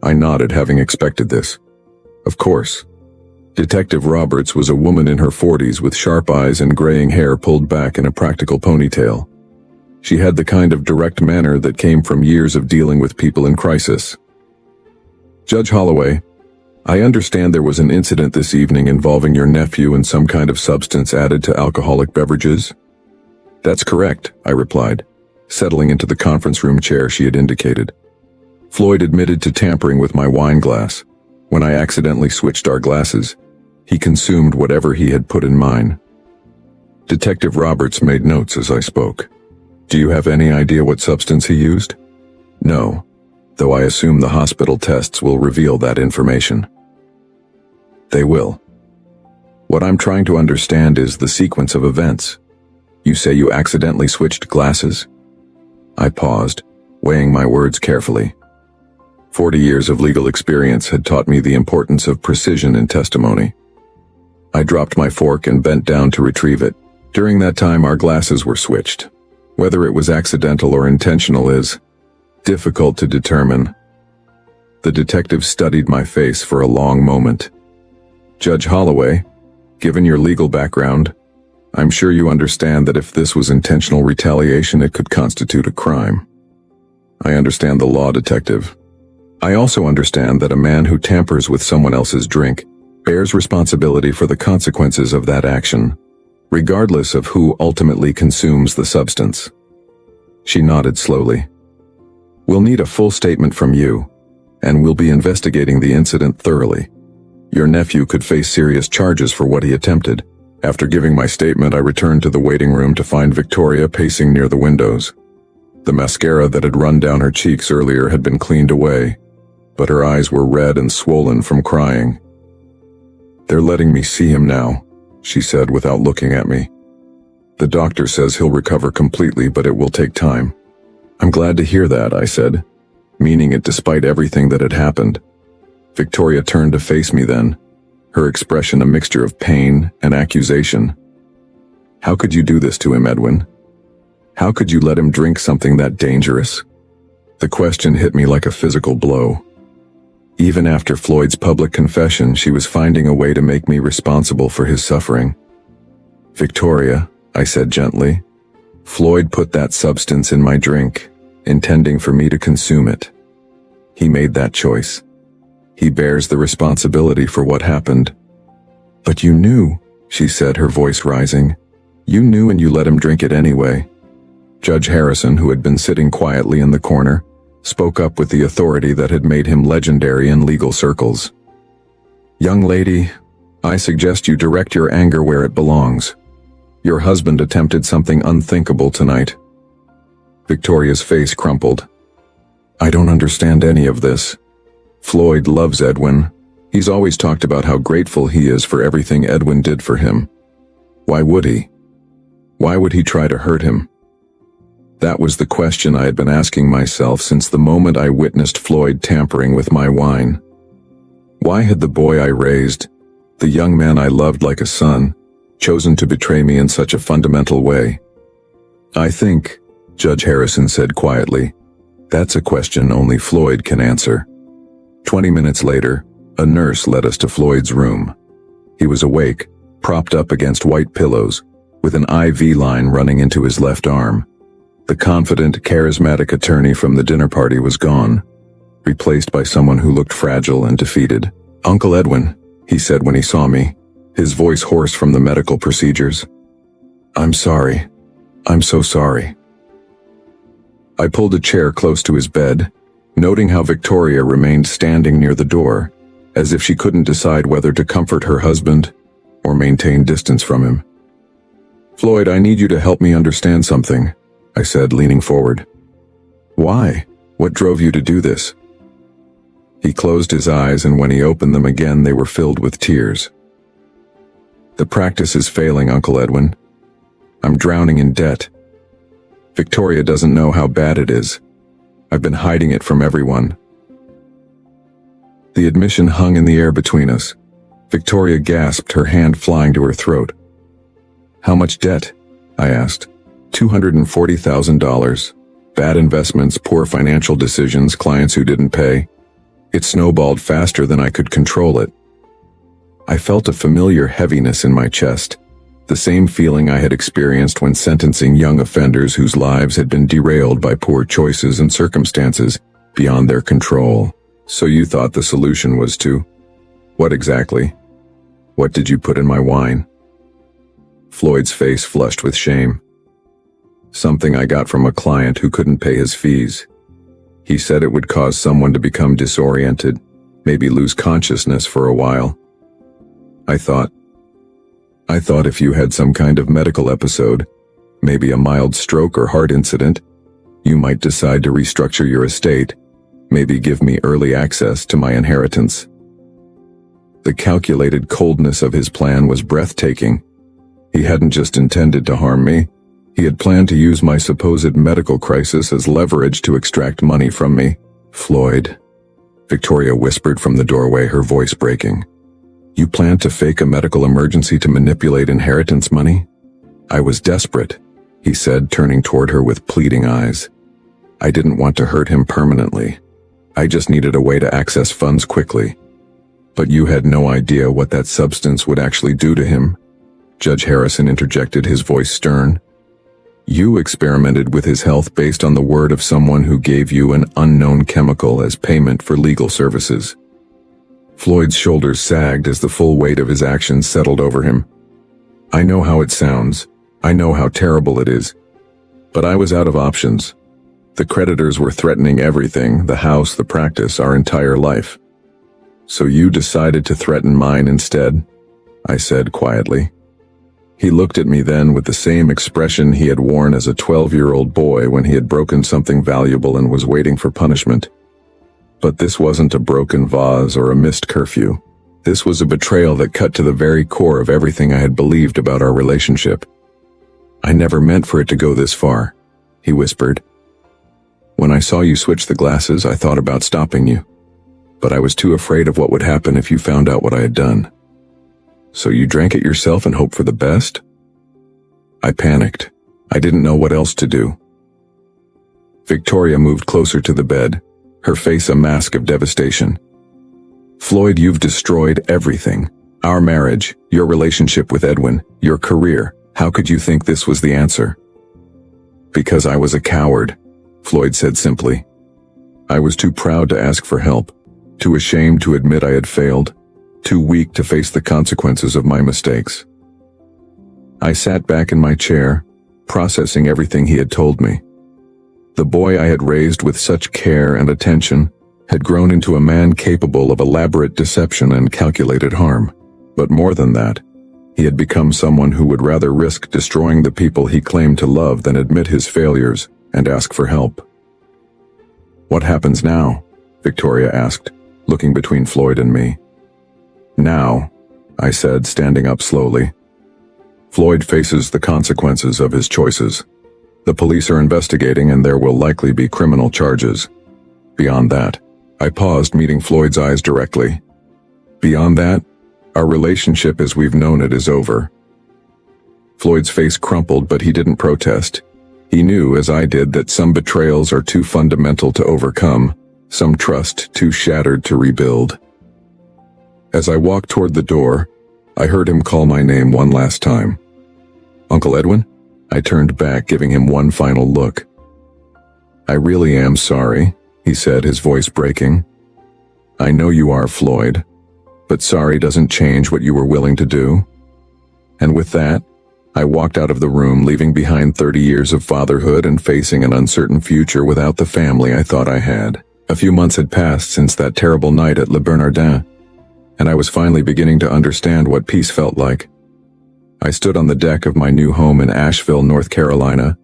I nodded, having expected this. Of course. Detective Roberts was a woman in her 40s with sharp eyes and graying hair pulled back in a practical ponytail. She had the kind of direct manner that came from years of dealing with people in crisis. "Judge Holloway, I understand there was an incident this evening involving your nephew and some kind of substance added to alcoholic beverages?" "That's correct," I replied, settling into the conference room chair she had indicated. "Floyd admitted to tampering with my wine glass. When I accidentally switched our glasses, he consumed whatever he had put in mine." Detective Roberts made notes as I spoke. "Do you have any idea what substance he used?" "No, though I assume the hospital tests will reveal that information." "They will. What I'm trying to understand is the sequence of events. You say you accidentally switched glasses?" I paused, weighing my words carefully. 40 years of legal experience had taught me the importance of precision in testimony. I dropped my fork and bent down to retrieve it. During that time, our glasses were switched. Whether it was accidental or intentional is difficult to determine. The detective studied my face for a long moment. "Judge Holloway, given your legal background, I'm sure you understand that if this was intentional retaliation, it could constitute a crime." "I understand the law, detective. I also understand that a man who tampers with someone else's drink bears responsibility for the consequences of that action, regardless of who ultimately consumes the substance." She nodded slowly. "We'll need a full statement from you, and we'll be investigating the incident thoroughly. Your nephew could face serious charges for what he attempted, After giving my statement, I returned to the waiting room to find Victoria pacing near the windows. The mascara that had run down her cheeks earlier had been cleaned away, but her eyes were red and swollen from crying. "They're letting me see him now," she said without looking at me. "The doctor says he'll recover completely, but it will take time." "I'm glad to hear that," I said, meaning it despite everything that had happened. Victoria turned to face me then, her expression a mixture of pain and accusation. "How could you do this to him, Edwin? How could you let him drink something that dangerous?" The question hit me like a physical blow. Even after Floyd's public confession, she was finding a way to make me responsible for his suffering. "Victoria," I said gently, "Floyd put that substance in my drink, intending for me to consume it. He made that choice. He bears the responsibility for what happened." "But you knew," she said, her voice rising. "You knew and you let him drink it anyway." Judge Harrison, who had been sitting quietly in the corner, spoke up with the authority that had made him legendary in legal circles. "Young lady, I suggest you direct your anger where it belongs. Your husband attempted something unthinkable tonight." Victoria's face crumpled. "I don't understand any of this. Floyd loves Edwin. He's always talked about how grateful he is for everything Edwin did for him. Why would he? Why would he try to hurt him?" That was the question I had been asking myself since the moment I witnessed Floyd tampering with my wine. Why had the boy I raised, the young man I loved like a son, chosen to betray me in such a fundamental way? "I think," Judge Harrison said quietly, "that's a question only Floyd can answer." 20 minutes later, a nurse led us to Floyd's room. He was awake, propped up against white pillows, with an IV line running into his left arm. The confident, charismatic attorney from the dinner party was gone, replaced by someone who looked fragile and defeated. "Uncle Edwin," he said when he saw me, his voice hoarse from the medical procedures. "I'm sorry. I'm so sorry." I pulled a chair close to his bed, noting how Victoria remained standing near the door, as if she couldn't decide whether to comfort her husband or maintain distance from him. "Floyd, I need you to help me understand something," I said, leaning forward. "Why? What drove you to do this?" He closed his eyes, and when he opened them again, they were filled with tears. "The practice is failing, Uncle Edwin. I'm drowning in debt. Victoria doesn't know how bad it is. I've been hiding it from everyone." The admission hung in the air between us. Victoria gasped, her hand flying to her throat. "How much debt?" I asked. $240,000. Bad investments, poor financial decisions, clients who didn't pay. It snowballed faster than I could control it. I felt a familiar heaviness in my chest, the same feeling I had experienced when sentencing young offenders whose lives had been derailed by poor choices and circumstances beyond their control. "So you thought the solution was to—" "What exactly? What did you put in my wine?" Floyd's face flushed with shame. "Something I got from a client who couldn't pay his fees. He said it would cause someone to become disoriented, maybe lose consciousness for a while. I thought if you had some kind of medical episode, maybe a mild stroke or heart incident, you might decide to restructure your estate, maybe give me early access to my inheritance." The calculated coldness of his plan was breathtaking. He hadn't just intended to harm me. He had planned to use my supposed medical crisis as leverage to extract money from me. "Floyd," Victoria whispered from the doorway, her voice breaking. "You planned to fake a medical emergency to manipulate inheritance money?" "I was desperate," he said, turning toward her with pleading eyes. "I didn't want to hurt him permanently. I just needed a way to access funds quickly." "But you had no idea what that substance would actually do to him," Judge Harrison interjected, his voice stern. "You experimented with his health based on the word of someone who gave you an unknown chemical as payment for legal services." Floyd's shoulders sagged as the full weight of his actions settled over him. "I know how it sounds. I know how terrible it is. But I was out of options. The creditors were threatening everything, the house, the practice, our entire life. So you decided to threaten mine instead," I said quietly. He looked at me then with the same expression he had worn as a 12-year-old boy when he had broken something valuable and was waiting for punishment. But this wasn't a broken vase or a missed curfew. This was a betrayal that cut to the very core of everything I had believed about our relationship. "I never meant for it to go this far," he whispered. "When I saw you switch the glasses, I thought about stopping you. But I was too afraid of what would happen if you found out what I had done." "So you drank it yourself and hoped for the best?" I panicked. I didn't know what else to do. Victoria moved closer to the bed, her face a mask of devastation. "Floyd, you've destroyed everything. Our marriage, your relationship with Edwin, your career. How could you think this was the answer?" "Because I was a coward," Floyd said simply. "I was too proud to ask for help, too ashamed to admit I had failed, too weak to face the consequences of my mistakes." I sat back in my chair, processing everything he had told me. The boy I had raised with such care and attention had grown into a man capable of elaborate deception and calculated harm. But more than that, he had become someone who would rather risk destroying the people he claimed to love than admit his failures and ask for help. "What happens now?" Victoria asked, looking between Floyd and me. "Now," I said, standing up slowly, "Floyd faces the consequences of his choices. The police are investigating and there will likely be criminal charges. Beyond that," I paused, meeting Floyd's eyes directly. "Beyond that, our relationship as we've known it is over." Floyd's face crumpled, but he didn't protest. He knew, as I did, that some betrayals are too fundamental to overcome, some trust too shattered to rebuild. As I walked toward the door, I heard him call my name one last time. "Uncle Edwin?" I turned back, giving him one final look. "I really am sorry," he said, his voice breaking. "I know you are, Floyd, but sorry doesn't change what you were willing to do." And with that, I walked out of the room, leaving behind 30 years of fatherhood and facing an uncertain future without the family I thought I had. A few months had passed since that terrible night at Le Bernardin, and I was finally beginning to understand what peace felt like. I stood on the deck of my new home in Asheville, North Carolina,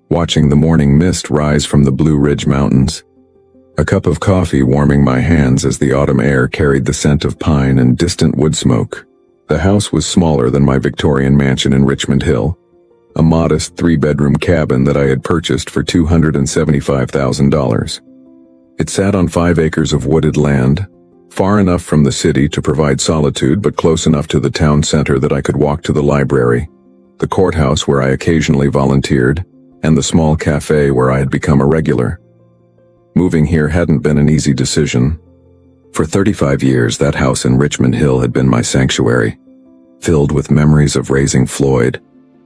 watching the morning mist rise from the Blue Ridge Mountains, a cup of coffee warming my hands as the autumn air carried the scent of pine and distant wood smoke. The house was smaller than my Victorian mansion in Richmond Hill, a modest 3-bedroom cabin that I had purchased for $275,000. It sat on 5 acres of wooded land, far enough from the city to provide solitude but close enough to the town center that I could walk to the library, the courthouse where I occasionally volunteered, and the small cafe where I had become a regular. Moving here hadn't been an easy decision. For 35 years, that house in Richmond Hill had been my sanctuary, filled with memories of raising Floyd,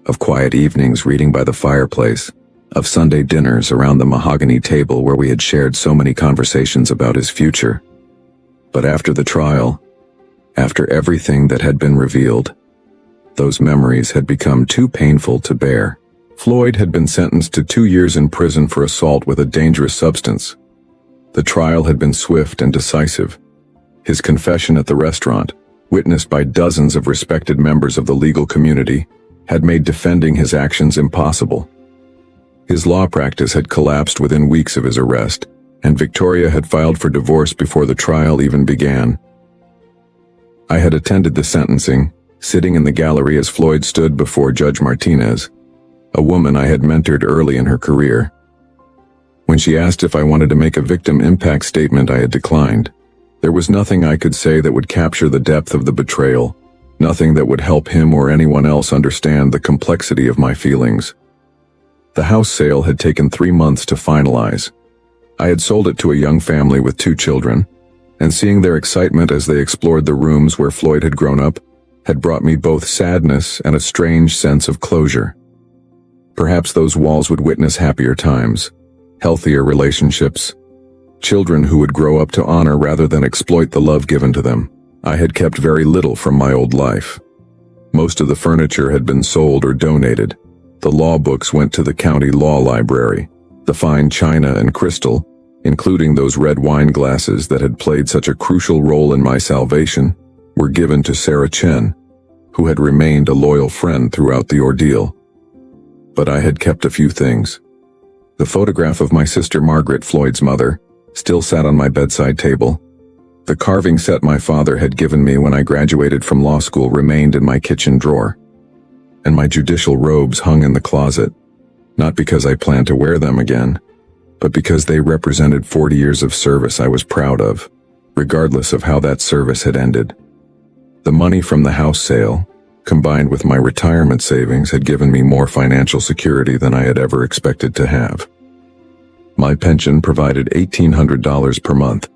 of quiet evenings reading by the fireplace, of Sunday dinners around the mahogany table where we had shared so many conversations about his future. But after the trial, after everything that had been revealed, those memories had become too painful to bear. Floyd had been sentenced to 2 years in prison for assault with a dangerous substance. The trial had been swift and decisive. His confession at the restaurant, witnessed by dozens of respected members of the legal community, had made defending his actions impossible. His law practice had collapsed within weeks of his arrest, and Victoria had filed for divorce before the trial even began. I had attended the sentencing, sitting in the gallery as Floyd stood before Judge Martinez, a woman I had mentored early in her career. When she asked if I wanted to make a victim impact statement, I had declined. There was nothing I could say that would capture the depth of the betrayal, nothing that would help him or anyone else understand the complexity of my feelings. The house sale had taken 3 months to finalize. I had sold it to a young family with 2 children, and seeing their excitement as they explored the rooms where Floyd had grown up had brought me both sadness and a strange sense of closure. Perhaps those walls would witness happier times, healthier relationships, children who would grow up to honor rather than exploit the love given to them. I had kept very little from my old life. Most of the furniture had been sold or donated. The law books went to the county law library. The fine china and crystal, including those red wine glasses that had played such a crucial role in my salvation, were given to Sarah Chen, who had remained a loyal friend throughout the ordeal. But I had kept a few things. The photograph of my sister Margaret, Floyd's mother, still sat on my bedside table. The carving set my father had given me when I graduated from law school remained in my kitchen drawer. And my judicial robes hung in the closet, not because I planned to wear them again, but because they represented 40 years of service I was proud of, regardless of how that service had ended. The money from the house sale, combined with my retirement savings, had given me more financial security than I had ever expected to have. My pension provided $1,800 per month,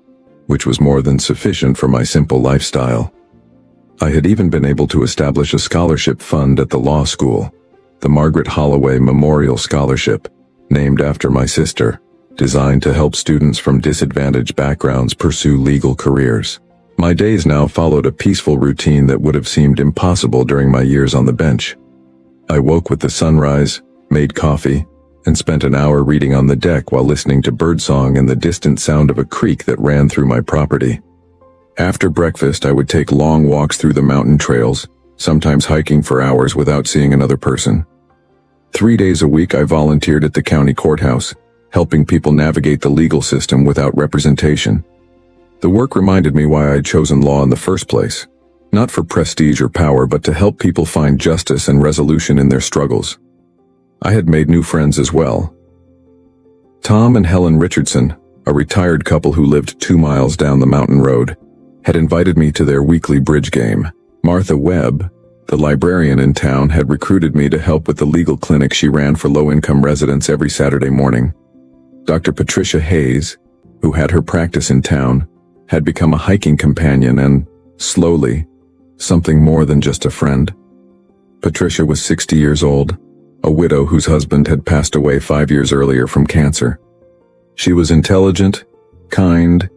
which was more than sufficient for my simple lifestyle. I had even been able to establish a scholarship fund at the law school, the Margaret Holloway Memorial Scholarship, named after my sister, designed to help students from disadvantaged backgrounds pursue legal careers. My days now followed a peaceful routine that would have seemed impossible during my years on the bench. I woke with the sunrise, made coffee, and spent an hour reading on the deck while listening to birdsong and the distant sound of a creek that ran through my property. After breakfast, I would take long walks through the mountain trails, sometimes hiking for hours without seeing another person. 3 days a week I volunteered at the county courthouse, helping people navigate the legal system without representation. The work reminded me why I had chosen law in the first place, not for prestige or power, but to help people find justice and resolution in their struggles. I had made new friends as well. Tom and Helen Richardson, a retired couple who lived 2 miles down the mountain road, had invited me to their weekly bridge game. Martha Webb, the librarian in town, had recruited me to help with the legal clinic she ran for low-income residents every Saturday morning. Dr. Patricia Hayes, who had her practice in town, had become a hiking companion and, slowly, something more than just a friend. Patricia was 60 years old, a widow whose husband had passed away 5 years earlier from cancer. She was intelligent, kind,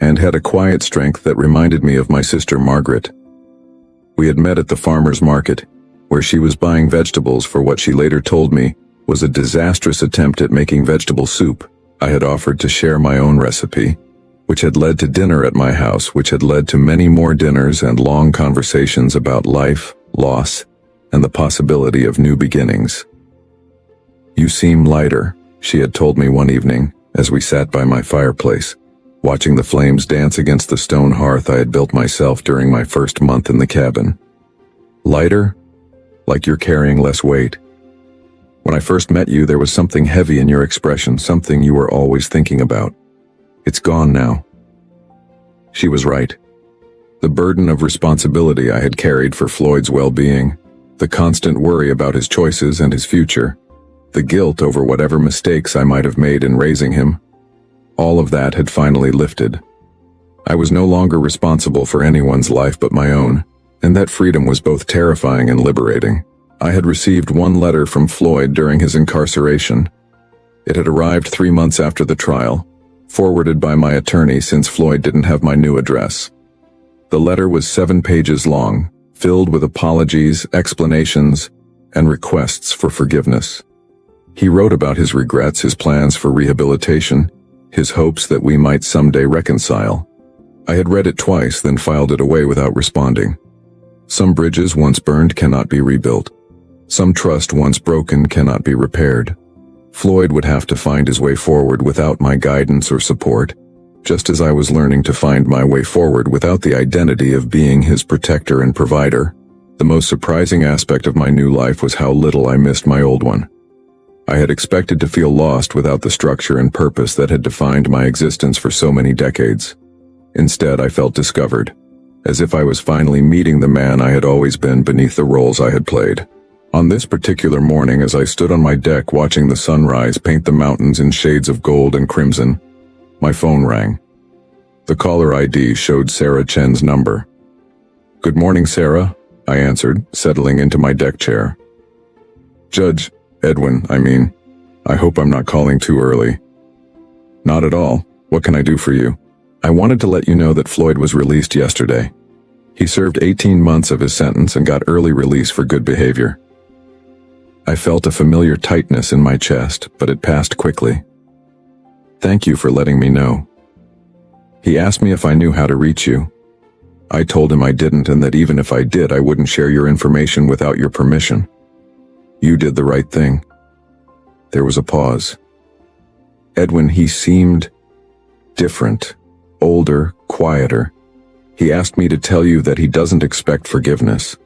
and had a quiet strength that reminded me of my sister Margaret. We had met at the farmer's market, where she was buying vegetables for what she later told me was a disastrous attempt at making vegetable soup. I had offered to share my own recipe, which had led to dinner at my house, which had led to many more dinners and long conversations about life, loss, and the possibility of new beginnings. "You seem lighter," she had told me one evening as we sat by my fireplace, watching the flames dance against the stone hearth I had built myself during my first month in the cabin. "Lighter? Like you're carrying less weight. When I first met you, there was something heavy in your expression, something you were always thinking about. It's gone now." She was right. The burden of responsibility I had carried for Floyd's well-being, the constant worry about his choices and his future, the guilt over whatever mistakes I might have made in raising him, all of that had finally lifted. I was no longer responsible for anyone's life but my own, and that freedom was both terrifying and liberating. I had received one letter from Floyd during his incarceration. It had arrived 3 months after the trial, forwarded by my attorney since Floyd didn't have my new address. The letter was 7 pages long, filled with apologies, explanations, and requests for forgiveness. He wrote about his regrets, his plans for rehabilitation, his hopes that we might someday reconcile. I had read it twice, then filed it away without responding. Some bridges once burned cannot be rebuilt. Some trust once broken cannot be repaired. Floyd would have to find his way forward without my guidance or support, just as I was learning to find my way forward without the identity of being his protector and provider. The most surprising aspect of my new life was how little I missed my old one. I had expected to feel lost without the structure and purpose that had defined my existence for so many decades. Instead, I felt discovered, as if I was finally meeting the man I had always been beneath the roles I had played. On this particular morning, as I stood on my deck watching the sunrise paint the mountains in shades of gold and crimson, my phone rang. The caller ID showed Sarah Chen's number. "Good morning, Sarah," I answered, settling into my deck chair. "Judge Edwin, I hope I'm not calling too early." "Not at all. What can I do for you?" "I wanted to let you know that Floyd was released yesterday. He served 18 months of his sentence and got early release for good behavior." I felt a familiar tightness in my chest, but it passed quickly. "Thank you for letting me know." He asked me if I knew how to reach you. I told him I didn't and that even if I did, I wouldn't share your information without your permission. You did the right thing. There was a pause. Edwin, he seemed different, older, quieter. He asked me to tell you that he doesn't expect forgiveness,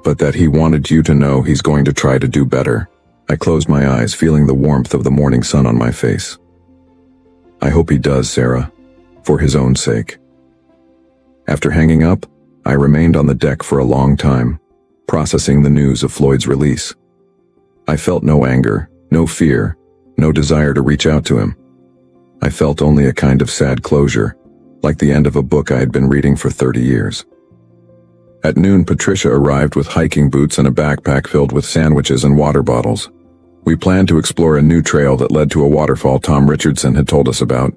but that he wanted you to know he's going to try to do better. I closed my eyes, feeling the warmth of the morning sun on my face. I hope he does, Sarah, for his own sake. After hanging up, I remained on the deck for a long time, processing the news of Floyd's release. I felt no anger, no fear, no desire to reach out to him. I felt only a kind of sad closure, like the end of a book I had been reading for 30 years. At noon, Patricia arrived with hiking boots and a backpack filled with sandwiches and water bottles. We planned to explore a new trail that led to a waterfall Tom Richardson had told us about.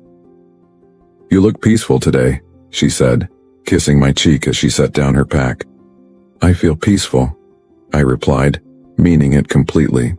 "You look peaceful today," she said, kissing my cheek as she set down her pack. "I feel peaceful," I replied, meaning it completely.